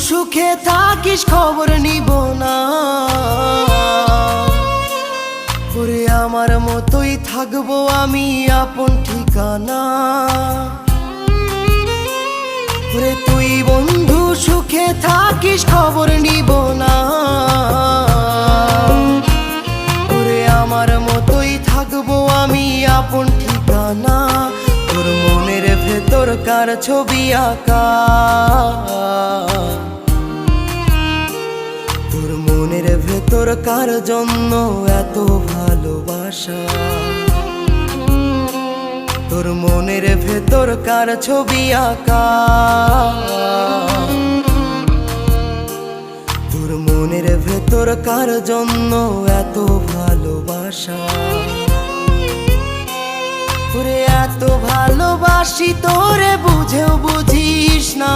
সুখে থাকিস খবর নিব না, ওরে আমার মতোই থাকবো আমি আপন ঠিকানা। ওরে তুই বন্ধু সুখে থাকিস খবর নিব না, ওরে আমার মতোই থাকবো আমি আপন ঠিকানা। তোর মনের ভেতর কার ছবি আঁকা, তোর মনের ভেতর কার জন্য এত ভালোবাসা, তোর মনের ভেতর কার ছবি আঁকা, তোর মনের ভেতর কার জন্য এত ভালোবাসা। তোরে এত ভালোবাসি তোরে বুঝেও বুঝিস না।